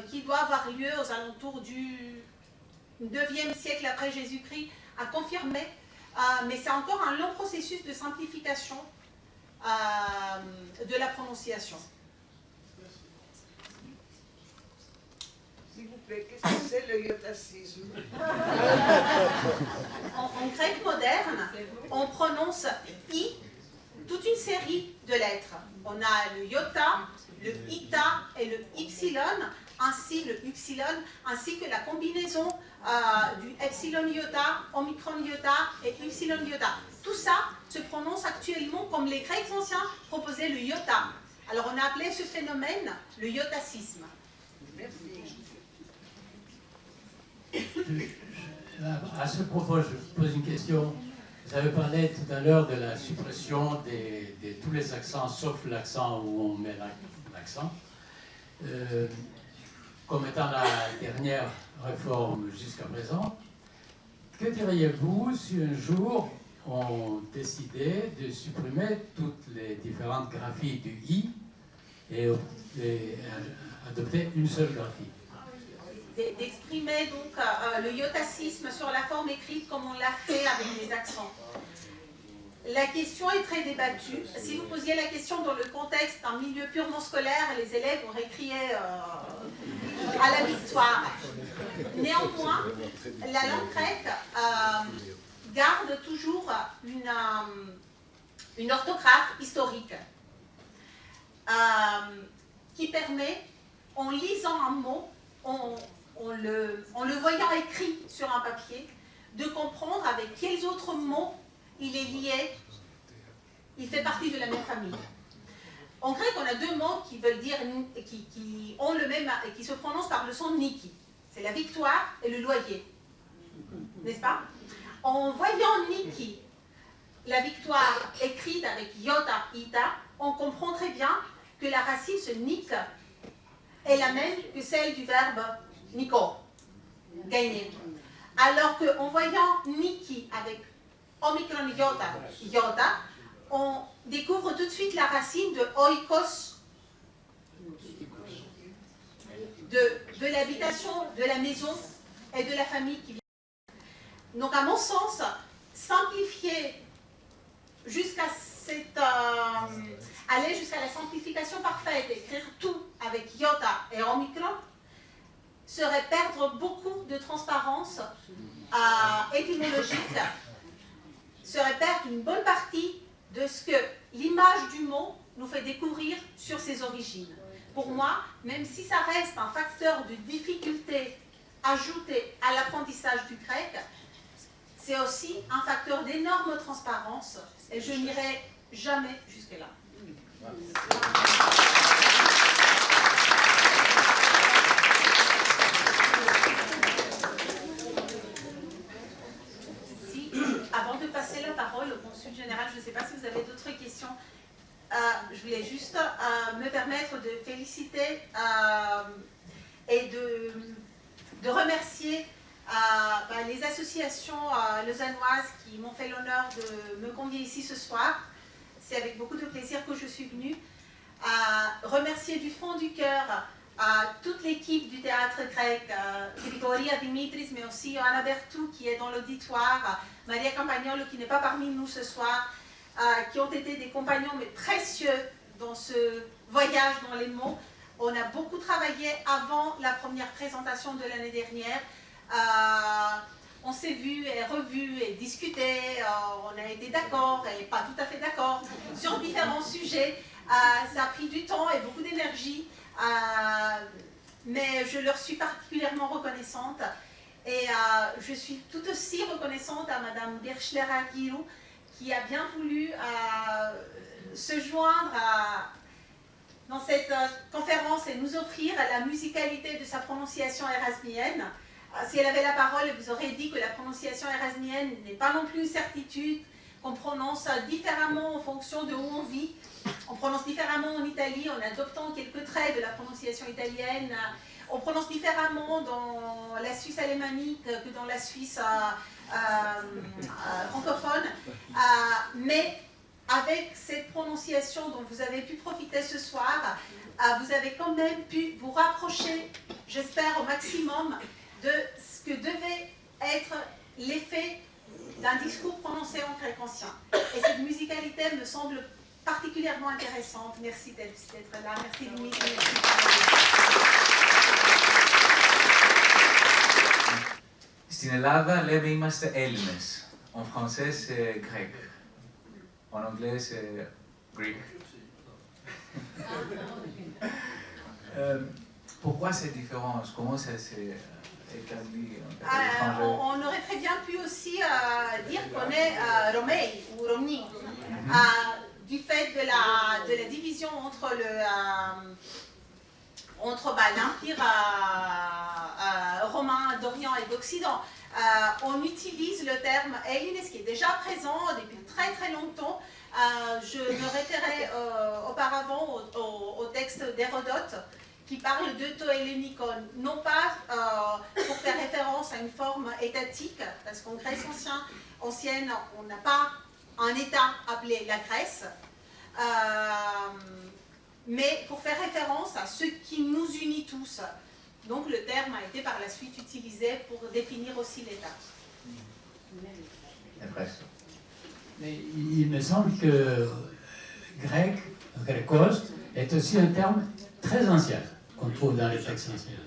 qui doit avoir lieu aux alentours du 9e siècle après Jésus-Christ, à confirmer, mais c'est encore un long processus de simplification de la prononciation. S'il vous plaît, qu'est-ce que c'est le iotacisme? En grec moderne, on prononce I, toute une série de lettres. On a le iota, le ita et le epsilon, ainsi le upsilon, ainsi que la combinaison du epsilon iota, omicron iota et upsilon iota. Tout ça se prononce actuellement comme les Grecs anciens proposaient le iota. Alors on a appelé ce phénomène le iotacisme. Merci. À ce propos, je vous pose une question. Vous avez parlé tout à l'heure de la suppression de tous les accents, sauf l'accent où on met l'accent. Comme étant la dernière réforme jusqu'à présent, que diriez-vous si un jour on décidait de supprimer toutes les différentes graphies du I et adopter une seule graphie? D'exprimer donc le iotacisme sur la forme écrite comme on l'a fait avec les accents. La question est très débattue. Si vous posiez la question dans le contexte d'un milieu purement scolaire, les élèves auraient crié à la victoire. Néanmoins, la langue grecque garde toujours une orthographe historique qui permet, en lisant un mot, en le voyant écrit sur un papier, de comprendre avec quels autres mots il est lié, il fait partie de la même famille. En grec, on a deux mots qui veulent dire, qui ont le même, qui se prononcent par le son niki. C'est la victoire et le loyer, n'est-ce pas? En voyant niki, la victoire écrite avec iota, ita, on comprend très bien que la racine, ce nik, est la même que celle du verbe niko, gagner. Alors qu'en voyant niki avec omicron iota, on découvre tout de suite la racine de oikos, de l'habitation, de la maison et de la famille qui vient. Donc à mon sens, simplifier jusqu'à aller jusqu'à la simplification parfaite, écrire tout avec iota et omicron, serait perdre beaucoup de transparence étymologique, serait perdre une bonne partie de ce que l'image du mot nous fait découvrir sur ses origines. Pour moi, même si ça reste un facteur de difficulté ajouté à l'apprentissage du grec, c'est aussi un facteur d'énorme transparence et je n'irai jamais jusque-là. Si, avant de passer la parole au consul général, je ne sais pas si vous avez d'autres questions. Je voulais juste me permettre de féliciter et de remercier les associations lausannoises qui m'ont fait l'honneur de me convier ici ce soir. C'est avec beaucoup de plaisir que je suis venue. Remercier du fond du cœur toute l'équipe du théâtre grec, Grigoria Dimitris, mais aussi Anna Bertou qui est dans l'auditoire, Maria Campagnolo qui n'est pas parmi nous ce soir, qui ont été des compagnons mais précieux dans ce voyage dans les mots. On a beaucoup travaillé avant la première présentation de l'année dernière. On s'est vu et revu et discuté, on a été d'accord et pas tout à fait d'accord sur différents sujets. Ça a pris du temps et beaucoup d'énergie, mais je leur suis particulièrement reconnaissante. Et je suis tout aussi reconnaissante à Madame Birchler-Aguirre qui a bien voulu se joindre dans cette conférence et nous offrir la musicalité de sa prononciation érasmienne. Si elle avait la parole, elle vous aurait dit que la prononciation érasmienne n'est pas non plus une certitude, qu'on prononce différemment en fonction de où on vit. On prononce différemment en Italie en adoptant quelques traits de la prononciation italienne. On prononce différemment dans la Suisse alémanique que dans la Suisse francophone. Mais avec cette prononciation dont vous avez pu profiter ce soir, vous avez quand même pu vous rapprocher, j'espère au maximum, de ce que devait être l'effet d'un discours prononcé en grec ancien. Et cette musicalité me semble particulièrement intéressante. Merci d'être là. Merci Dimitri. Στην Ελλάδα λέμε είμαστε Έλληνες. En français c'est grec. En anglais c'est Greek. Pourquoi cette différence? Comment ça s'est établi à l'étranger? On aurait très bien pu aussi dire qu'on est Romain ou Romni, du fait de la division entre l'Empire romain d'Orient et d'Occident. On utilise le terme Hellénes qui est déjà présent depuis très très longtemps. Je me référais auparavant au texte d'Hérodote qui parle de tohellénikon, non pas pour faire référence à une forme étatique, parce qu'en Grèce ancienne, on n'a pas un État appelé la Grèce, mais pour faire référence à ce qui nous unit tous. Donc le terme a été par la suite utilisé pour définir aussi l'État. Mais il me semble que grec, grécos, est aussi un terme très ancien qu'on trouve dans les textes anciens.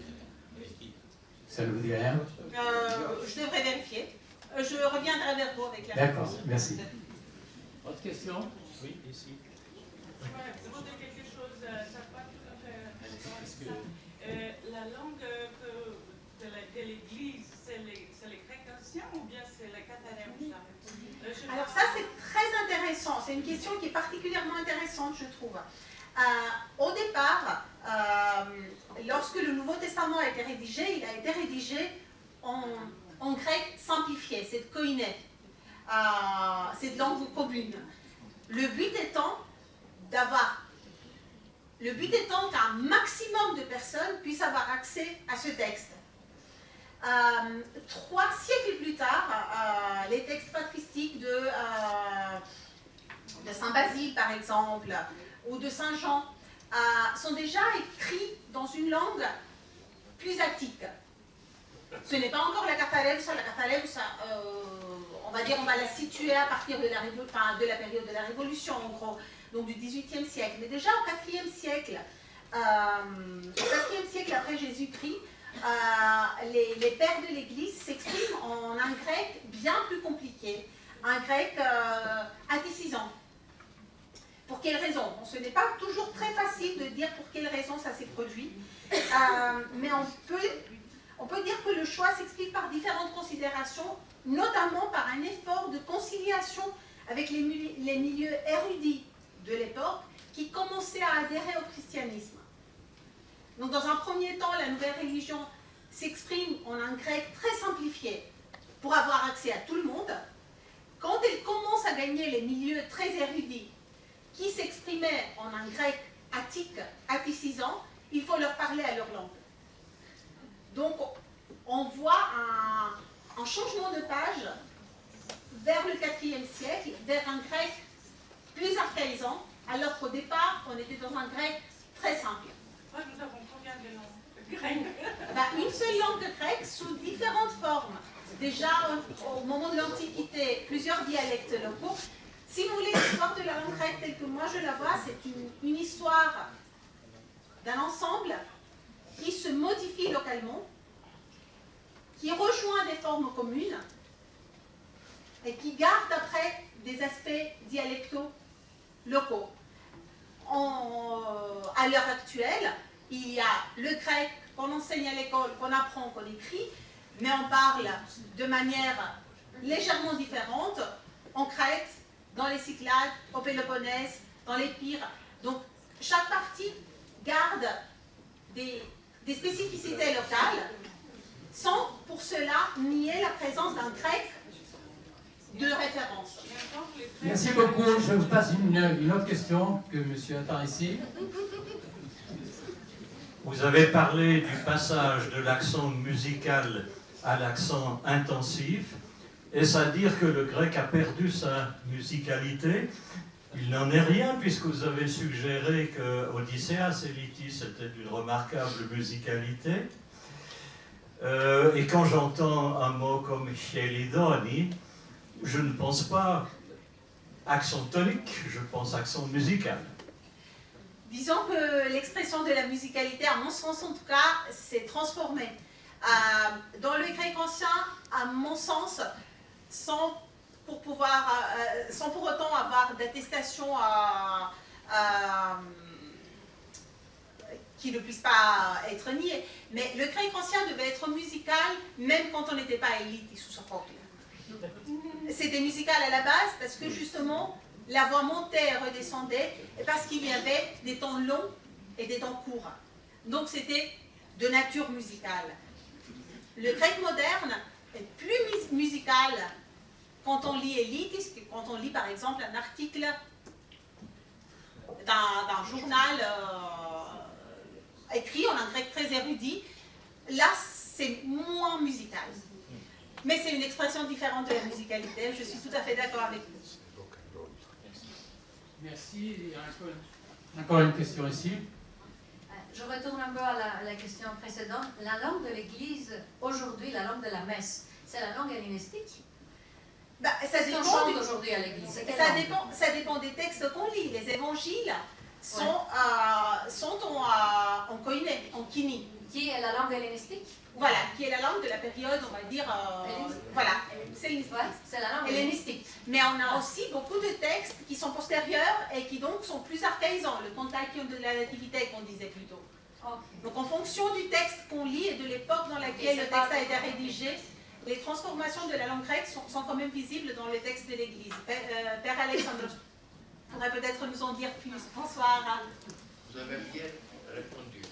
Ça ne vous dit rien? Je devrais vérifier. Je reviendrai vers vous avec la réponse. D'accord, merci. Autre question? Oui, ici. Demander quelque chose, ça pas tout à fait. La langue de l'Église, c'est les Grecs anciens ou bien c'est les Catalans? Alors ça c'est très intéressant, c'est une question qui est particulièrement intéressante je trouve. Au départ, lorsque le Nouveau Testament a été rédigé, il a été rédigé en grec simplifié, c'est de koiné, c'est de langue commune. Le but étant qu'un maximum de personnes puissent avoir accès à ce texte. 3 siècles plus tard, les textes patristiques de Saint Basile par exemple, ou de Saint Jean, sont déjà écrits dans une langue plus attique. Ce n'est pas encore la Cathareus. La Cathareus, on va dire, on va la situer à partir de la période de la Révolution, en gros, donc du XVIIIe siècle. Mais déjà au IVe siècle, après Jésus-Christ, les pères de l'Église s'expriment en un grec bien plus compliqué, un grec atticisant. Pour quelle raison? Bon, ce n'est pas toujours très facile de dire pour quelle raison ça s'est produit, mais on peut dire que le choix s'explique par différentes considérations, notamment par un effort de conciliation avec les milieux érudits de l'époque qui commençaient à adhérer au christianisme. Donc dans un premier temps, la nouvelle religion s'exprime en un grec très simplifié pour avoir accès à tout le monde. Quand elle commence à gagner les milieux très érudits qui s'exprimaient en un grec attique, atticisant, il faut leur parler à leur langue. Donc on voit un changement de page vers le IVe siècle, vers un grec plus archaïsant, alors qu'au départ, on était dans un grec très simple. Nous avons combien de langues grecques? Une seule langue grecque sous différentes formes. Déjà, au moment de l'Antiquité, plusieurs dialectes locaux. Si vous voulez l'histoire de la langue grecque telle que moi je la vois, c'est une histoire d'un ensemble qui se modifie localement, qui rejoint des formes communes et qui garde après des aspects dialectaux locaux. À l'heure actuelle, il y a le grec qu'on enseigne à l'école, qu'on apprend, qu'on écrit, mais on parle de manière légèrement différente en Crète, dans les Cyclades, au Péloponnèse, dans l'Épire. Donc chaque partie garde des spécificités locales, sans pour cela nier la présence d'un grec de référence. Merci beaucoup. Je vous passe une autre question que M. attend ici. Vous avez parlé du passage de l'accent musical à l'accent intensif. Est-ce à dire que le grec a perdu sa musicalité? Il n'en est rien, puisque vous avez suggéré que Odysseas Elitis était d'une remarquable musicalité. Et quand j'entends un mot comme chelidoni, je ne pense pas accent tonique, je pense accent musical. Disons que l'expression de la musicalité, à mon sens en tout cas, s'est transformée. Dans le grec ancien, à mon sens, sans pour autant avoir d'attestation qui ne puisse pas être niée, mais le grec ancien devait être musical même quand on n'était pas élite sous Sophocle. C'était musical à la base parce que justement la voix montait et redescendait et parce qu'il y avait des temps longs et des temps courts. Donc c'était de nature musicale. Le grec moderne est plus musical quand on lit Elitis que quand on lit par exemple un article d'un journal écrit en un grec très érudit. Là, c'est moins musical. Mais c'est une expression différente de la musicalité. Je suis tout à fait d'accord avec vous. Merci. Il y a encore une question ici. Je retourne un peu à la question précédente. La langue de l'Église, aujourd'hui, la langue de la messe, c'est la langue hellénistique? Ça dépend. Qu'on chante aujourd'hui à l'Église. Ça dépend des textes qu'on lit. Les évangiles sont en koiné, en kini. Qui est la langue hellénistique? Voilà, qui est la langue de la période, on va dire, voilà, c'est la langue hellénistique. Mais on a aussi beaucoup de textes qui sont postérieurs et qui donc sont plus archaïsants, le contagion de la nativité qu'on disait plus tôt. Okay. Donc en fonction du texte qu'on lit et de l'époque dans laquelle le texte a été rédigé, les transformations de la langue grecque sont quand même visibles dans le texte de l'Église. Père Alexandre pourrait peut-être nous en dire plus. Bonsoir. Vous avez bien répondu.